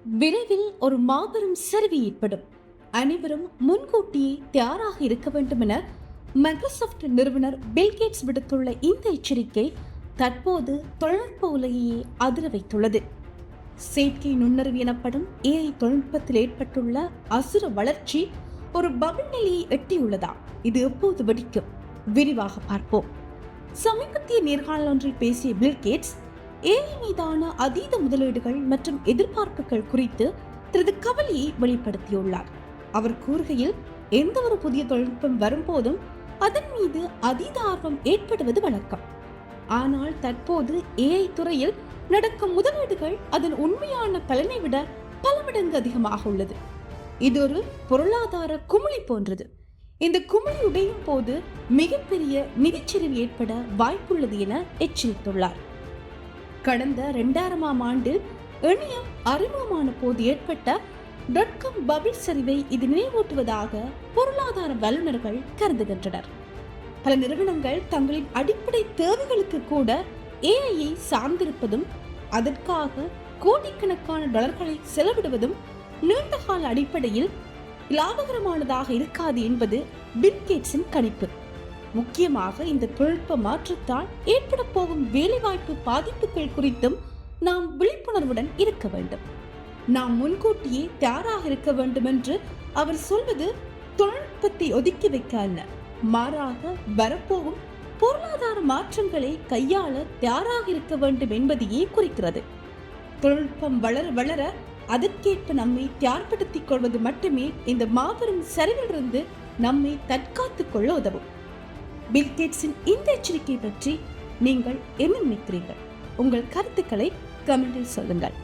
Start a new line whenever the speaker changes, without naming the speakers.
விரைவில் ஒரு மாபெரும் சரிவு ஏற்படும். அனைவரும் முன்கூட்டியே தயாராக இருக்க வேண்டும் என மைக்ரோசாப்ட் நிறுவனர் பில் கேட்ஸ் விடுத்துள்ள இந்த எச்சரிக்கை தற்போது தொழில்நுட்ப உலகையே அதிர வைத்துள்ளது. செயற்கை நுண்ணறிவு எனப்படும் AI தொழில்நுட்பத்தில் ஏற்பட்டுள்ள அசுர வளர்ச்சி ஒரு பபிள் நிலையை எட்டியுள்ளதா? இது எப்போது வெடிக்கும்? விரிவாக பார்ப்போம். சமீபத்திய நேர்காணல் ஒன்றில் பேசிய பில் கேட்ஸ் AI மீதான அதீத முதலீடுகள் மற்றும் எதிர்பார்ப்புகள் குறித்து தனது கவலையை வெளிப்படுத்தியுள்ளார். அவர் கூறுகையில், எந்த ஒரு புதிய தொழில்நுட்பம் வரும்போதும் அதன் மீது அதீத ஆர்வம் ஏற்படுவது வழக்கம். ஆனால் தற்போது AI துறையில் நடக்கும் முதலீடுகள் அதன் உண்மையான பலனை விட பல மடங்கு அதிகமாக உள்ளது. இது ஒரு பொருளாதார குமிழி போன்றது. இந்த குமிழி உடையும் போது மிகப்பெரிய நிதிச்சரிவு ஏற்பட வாய்ப்புள்ளது என எச்சரித்துள்ளார். கடந்த 2000ஆம் ஆண்டில் இணையம் அறிமுகமான போது ஏற்பட்ட .com பபிள் சரிவை இது நினைவூட்டுவதாக பொருளாதார வல்லுநர்கள் கருதுகின்றனர். பல நிறுவனங்கள் தங்களின் அடிப்படை தேவைகளுக்கு கூட AI சார்ந்திருப்பதும் அதற்காக கோடிக்கணக்கான டாலர்களை செலவிடுவதும் நீண்டகால அடிப்படையில் லாபகரமானதாக இருக்காது என்பது பில் கேட்ஸின் கணிப்பு. முக்கியமாக இந்த தொழில்நுட்ப மாற்றத்தால் ஏற்பட போகும் வேலைவாய்ப்பு பாதிப்புகள் குறித்தும் நாம் விழிப்புணர்வுடன் இருக்க வேண்டும். நாம் முன்கூட்டியே தயாராக இருக்க வேண்டும் என்று அவர் சொல்வது தொழில்நுட்பத்தை ஒதுக்கி வைக்க அல்ல, மாறாக வரப்போகும் பொருளாதார மாற்றங்களை கையாள தயாராக இருக்க வேண்டும் என்பதையே குறிக்கிறது. தொழில்நுட்பம் வளர வளர அதற்கேற்ப நம்மை தயார்படுத்திக் கொள்வது மட்டுமே இந்த மாபெரும் சரிவிலிருந்து நம்மை தற்காத்துக் கொள்ள உதவும். பில் கேட்ஸின் இந்த எச்சரிக்கை பற்றி நீங்கள் என்ன நினைக்கிறீர்கள்? உங்கள் கருத்துக்களை கமெண்டில் சொல்லுங்கள்.